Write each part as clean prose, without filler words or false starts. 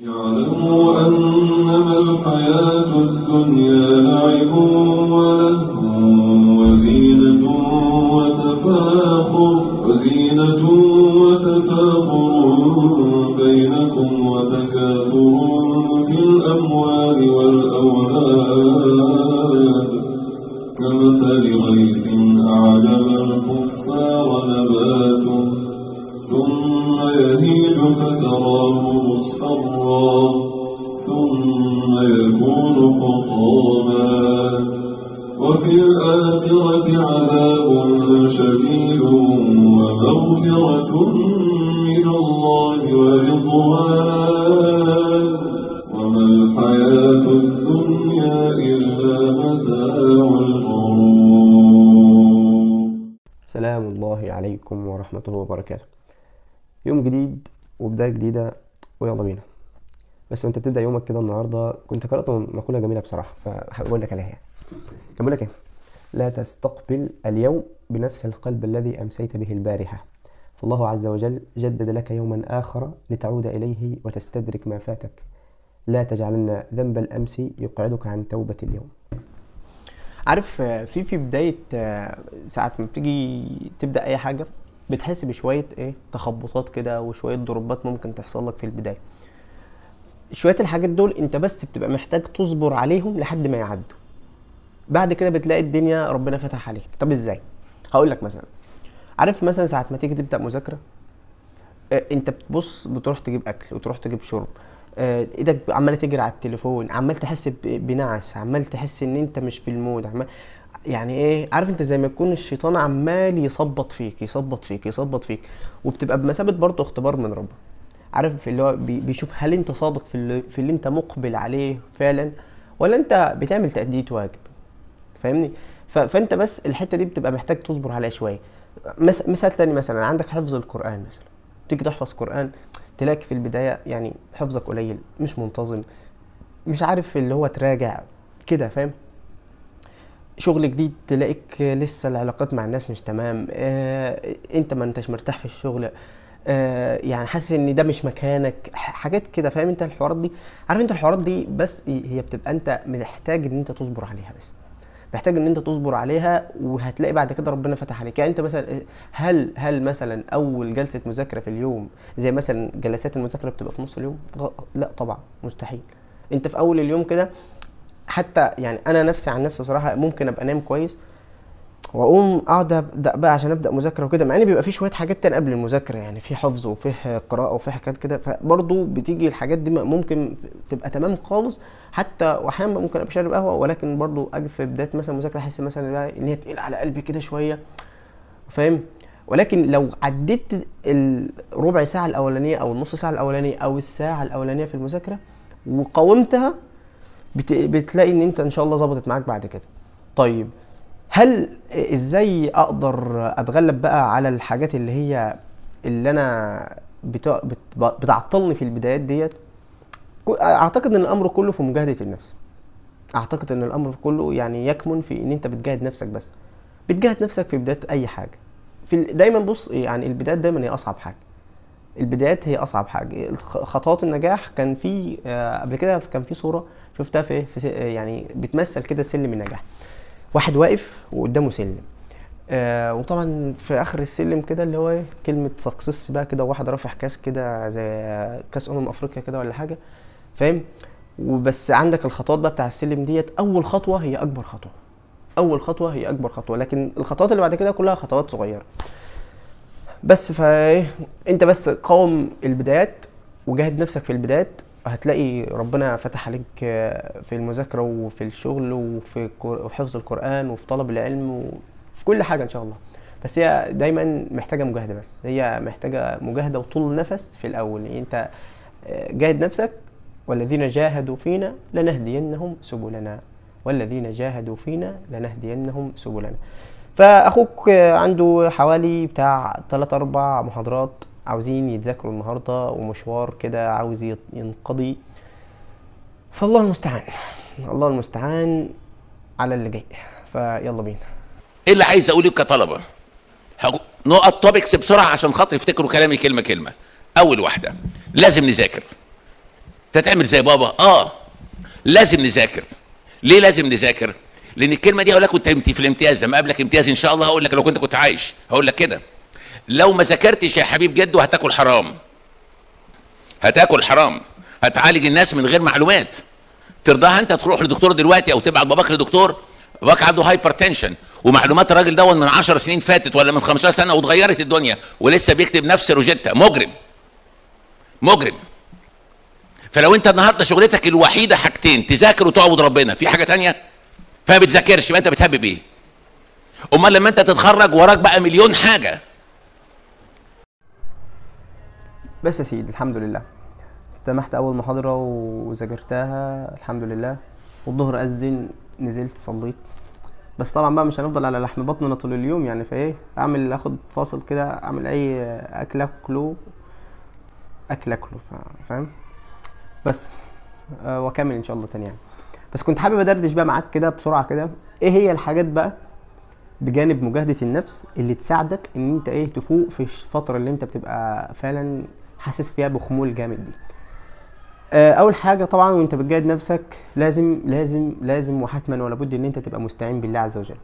اعلموا أنما الحياة الدنيا لعب ولهو وزينة وتفاخر بينكم وتكاثر في الأموال والأولاد كمثل غيث أعجب الكفار نباته ثم يهيج فتراه مصفرا ثم يكون حطاما وفي الآخرة عذاب شديد ومغفرة من الله ورضوان وما الحياة الدنيا إلا متاع الغرور. سلام الله عليكم ورحمة الله وبركاته. يوم جديد وبداية جديدة ويلا بينا. بس وانت بتبدأ يومك كده النهاردة كنت قرأت مقولة جميلة بصراحة فهقول لك عليها. كان بيقول لك ايه؟ لا تستقبل اليوم بنفس القلب الذي أمسيت به البارحة، فالله عز وجل جدد لك يوما آخر لتعود إليه وتستدرك ما فاتك. لا تجعلن ذنب الأمس يقعدك عن توبة اليوم. عارف في بداية ساعة ما بتيجي تبدأ أي حاجة بتحس بشوية تخبطات كده وشوية ضربات ممكن تحصل لك في البداية. شوية الحاجات دول انت بس بتبقى محتاج تصبر عليهم لحد ما يعدوا. بعد كده بتلاقي الدنيا ربنا فتح عليك. طب ازاي؟ هقول لك مثلا. عارف مثلا ساعة ما تيجي تبدأ مذاكرة انت بتبص بتروح تجيب اكل وتروح تجيب شرب، ايدك عماله تجري على التليفون، عمال تحس بنعس، عمال تحس ان انت مش في المود، عمال يعني ايه، عارف انت زي ما يكون الشيطان عمال يصبط فيك يصبط فيك يصبط فيك، وبتبقى بمثابه برضه اختبار من ربنا. عارف اللي هو بيشوف هل انت صادق في اللي انت مقبل عليه فعلا، ولا انت بتعمل تأدية واجب. فاهمني؟ فانت بس الحته دي بتبقى محتاج تصبر عليها شويه. مثال تاني، مثلا عندك حفظ القرآن. مثلا تيجي تحفظ قرآن تلاقي في البداية يعني حفظك قليل، مش منتظم، مش عارف اللي هو تراجع كده، فاهم؟ شغل جديد تلاقيك لسه العلاقات مع الناس مش تمام، انت ما انتش مرتاح في الشغل، يعني حاسس ان ده مش مكانك، حاجات كده، فاهم انت الحوارات دي؟ عارف انت الحوارات دي بس هي بتبقى انت محتاج ان انت تصبر عليها، بس محتاج ان انت تصبر عليها وهتلاقي بعد كده ربنا فتح عليك. يعني انت مثلا هل مثلا اول جلسة مذاكرة في اليوم زي مثلا جلسات المذاكرة بتبقى في نص اليوم؟ لا طبعا، مستحيل. انت في اول اليوم كده حتى، يعني انا نفسي عن نفسي بصراحة ممكن ابقى نايم كويس واقوم اقعد ابدا بقى عشان ابدا مذاكره وكده، مع ان بيبقى في شويه حاجات تانية قبل المذاكره، يعني في حفظ وفيه قراءه وفيه حاجات كده، فبرضه بتيجي الحاجات دي ممكن تبقى تمام خالص. حتى واحيانا ممكن ابقى شارب قهوه، ولكن برضه اجي في بدايه مثلا مذاكره احس مثلا ان هي تقيله على قلبي كده شويه، فاهم؟ ولكن لو عديت الربع ساعه الاولانيه او النص ساعه الاولانيه او الساعه الاولانيه في المذاكره وقاومتها بتلاقي ان انت ان شاء الله ظبطت معاك بعد كده. طيب هل ازاي اقدر اتغلب بقى على الحاجات اللي انا بتعطلني في البدايات ديت؟ اعتقد ان الامر كله في مجاهدة النفس. اعتقد ان الامر كله يعني يكمن في ان انت بتجاهد نفسك، بس بتجاهد نفسك في بداية اي حاجة. دايما بص، يعني البدايات دايما هي اصعب حاجة. البدايات هي اصعب حاجة. خطوات النجاح كان في قبل كده كان في صورة شفتها في يعني بتمثل كده سلم النجاح. واحد واقف وقدامه سلم، وطبعا في اخر السلم كده اللي هو كلمه سكسس بقى كده، واحد رافع كاس كده زي كاس افريقيا كده ولا حاجه، فاهم؟ وبس عندك الخطوات بقى بتاع السلم ديت، اول خطوه هي اكبر خطوه، اول خطوه هي اكبر خطوه، لكن الخطوات اللي بعد كده كلها خطوات صغيره. بس انت بس قاوم البدايات وجاهد نفسك في البدايات، هتلاقي ربنا فتح عليك في المذاكرة وفي الشغل وفي حفظ القرآن وفي طلب العلم وفي كل حاجة إن شاء الله. بس هي دايما محتاجة مجاهدة، بس هي محتاجة مجاهدة وطول نفس في الأول. يعني أنت جاهد نفسك، والذين جاهدوا فينا لنهدينهم سبلنا، والذين جاهدوا فينا لنهدينهم سبلنا. فأخوك عنده حوالي بتاع 3-4 محاضرات عاوزين يتذاكروا النهاردة، ومشوار كده عاوز ينقضي، فالله المستعان، الله المستعان على اللي جاي. فيلا بينا. ايه اللي عايز اقوله كطلبه؟ نقط توبكس بسرعه عشان خاطر يفتكروا كلامي كلمه كلمه. اول واحده، لازم نذاكر. انت تعمل زي بابا. لازم نذاكر. ليه لازم نذاكر؟ لان الكلمه دي هقول لك وانت في الامتياز، لما اقابلك امتياز ان شاء الله هقول لك، لو كنت عايش هقول لك كده، لو ما ذاكرتش يا حبيب جدو هتاكل حرام. هتاكل حرام، هتعالج الناس من غير معلومات. ترضاها انت تروح لدكتور دلوقتي او تبعت باباك لدكتور، باباك عنده هايبر تنشن ومعلومات الراجل ده من 10 سنين فاتت ولا من 15 سنه واتغيرت الدنيا ولسه بيكتب نفس روجيتا. مجرم. مجرم. فلو انت النهارده شغلتك الوحيده حاجتين، تذاكر وتعبد ربنا، في حاجه ثانيه فما بتذاكرش، يبقى انت بتهبب ايه؟ امال لما انت تتخرج وراك بقى مليون حاجه. بس يا سيدي الحمد لله استمحت اول محاضره وذاكرتها الحمد لله، والظهر اذن نزلت صليت. بس طبعا بقى مش هنفضل على لحم بطننا طول اليوم يعني، فايه اخد فاصل كده، اعمل اي اكل اكله فاهم؟ بس واكمل ان شاء الله تاني يعني. بس كنت حابب ادردش بقى معاك كده بسرعه كده، ايه هي الحاجات بقى بجانب مجاهده النفس اللي تساعدك ان انت تفوق في الفتره اللي انت بتبقى فعلا حاسس فيها بخمول جامد دي. اول حاجه طبعا وانت بتجاهد نفسك لازم لازم لازم وحتما ولا بد ان انت تبقى مستعين بالله عز وجل.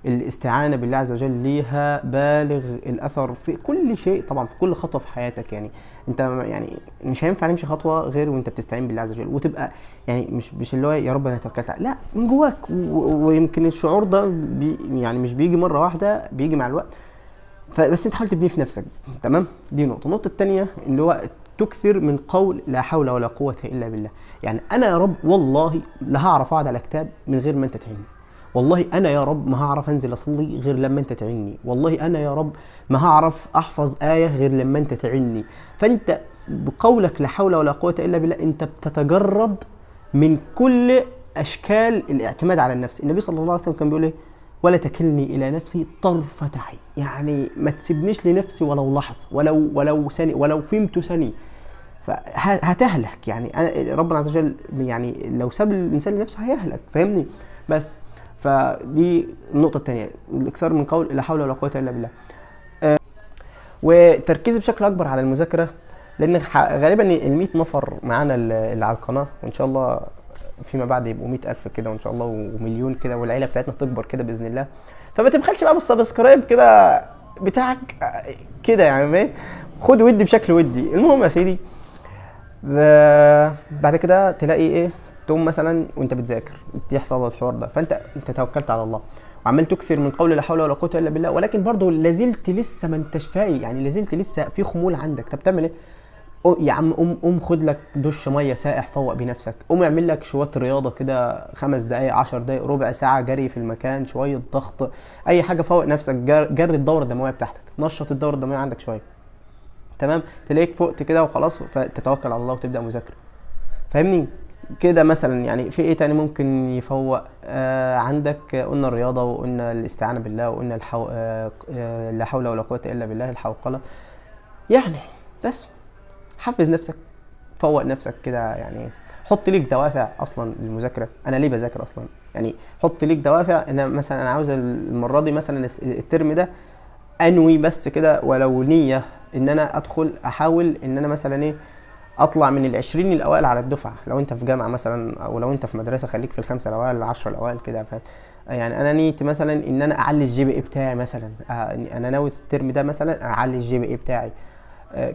الاستعانه بالله عز وجل ليها بالغ الاثر في كل شيء طبعا، في كل خطوه في حياتك يعني. انت يعني مش هينفع نمشي خطوه غير وانت بتستعين بالله عز وجل، وتبقى يعني مش اللي هو يا رب انا توكلت على، لا، من جواك. ويمكن الشعور ده يعني مش بيجي مره واحده، بيجي مع الوقت. فبس انت حاول تبنيه في نفسك. تمام؟ دي نقطه. النقطه الثانيه اللي هو تكثر من قول لا حول ولا قوه الا بالله. يعني انا يا رب والله لا هعرف اقعد على كتاب من غير ما انت تعيني، والله انا يا رب ما هعرف انزل اصلي غير لما انت تعيني، والله انا يا رب ما هعرف احفظ ايه غير لما انت تعيني. فانت بقولك لا حول ولا قوه الا بالله انت بتتجرد من كل اشكال الاعتماد على النفس. النبي صلى الله عليه وسلم كان بيقول ايه؟ ولا تكلني الى نفسي طرفه عين، يعني ما تسيبنيش لنفسي ولو لحظه، ولو ثانيه، ولو فهمت ثانيه فهتهلك. يعني أنا ربنا عز وجل يعني لو ساب الانسان لنفسه هيهلك، فاهمني؟ بس فدي النقطه الثانيه، الاكثار من قول لا حول ولا قوه الا بالله. وتركيزي بشكل اكبر على المذاكره، لان غالبا ال100 نفر معانا اللي على القناه، وان شاء الله فيما بعد يبقوا 100,000 كده وان شاء الله ومليون كده، والعيله بتاعتنا تكبر كده باذن الله. فما تبخلش بقى بالسبسكرايب كده بتاعك كده يعني، خد ودي بشكل ودي. المهم يا سيدي، بعد كده تلاقي تقوم مثلا وانت بتذاكر يحصل الحوار ده، فانت توكلت على الله وعمال تكثر من قول لا حول ولا قوه الا بالله، ولكن برضه لازلت لسه ما انتش فايق، يعني لازلت لسه في خمول عندك. طب تعمل ايه؟ يا عم قوم خد لك دش ميه ساقع، فوق بنفسك. قوم اعمل لك شويه رياضه كده 5 دقائق 10 دقائق ربع ساعه جري في المكان، شويه ضغط، اي حاجه فوق نفسك، جري الدوره الدمويه بتاعتك، نشط الدوره الدمويه عندك شويه. تمام؟ تلاقيك فقت كده وخلاص، فتتوكل على الله وتبدا مذاكره. فاهمني كده؟ مثلا يعني في ايه تاني ممكن يفوق؟ عندك قلنا الرياضه، وقلنا الاستعانه بالله، وقلنا لا حول ولا قوه الا بالله، الحوقله يعني. بس حفز نفسك، فوق نفسك كده يعني، حط ليك دوافع اصلا للمذاكره. انا ليه بذاكر اصلا؟ يعني حط ليك دوافع. انا مثلا انا عاوز المره دي مثلا الترم ده انوي بس كده ولو نيه ان انا ادخل، احاول ان انا مثلا اطلع من ال20 الاوائل على الدفعه. لو انت في جامعه مثلا، او لو انت في مدرسه، خليك في ال5 الاوائل ال10 الاوائل كده. يعني انا نيتي مثلا ان انا اعلي الGPA بتاعي مثلا، انا ناوي الترم ده مثلا اعلي الGPA بتاعي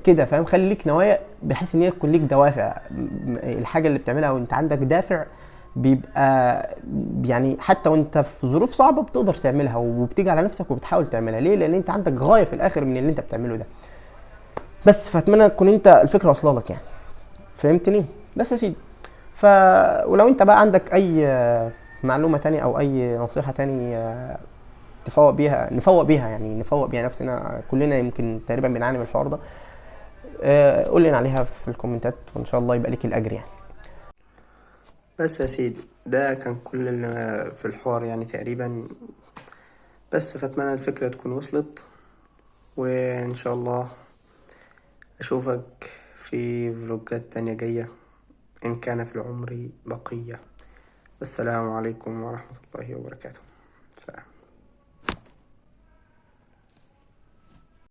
كده، فاهم؟ خليك نوايا بحيث ان هي تكون ليك دوافع. الحاجه اللي بتعملها وانت عندك دافع بيبقى يعني حتى وانت في ظروف صعبه بتقدر تعملها، وبتيجي على نفسك وبتحاول تعملها. ليه؟ لان انت عندك غايه في الاخر من اللي انت بتعمله ده. بس فاتمنى تكون انت الفكره واصله لك يعني، فهمتني؟ بس يا سيدي، ولو انت بقى عندك اي معلومه تانية او اي نصيحه تانية نفوق بيها نفسنا، كلنا يمكن تقريبا بنعاني من الحوار ده، قول لنا عليها في الكومنتات، وان شاء الله يبقى ليك الاجر يعني. بس يا سيدي ده كان كل اللي في الحوار يعني تقريبا. بس فاتمنى الفكره تكون وصلت، وان شاء الله اشوفك في فلوجات تانية جايه ان كان في العمر بقيه. والسلام عليكم ورحمه الله وبركاته. سلام.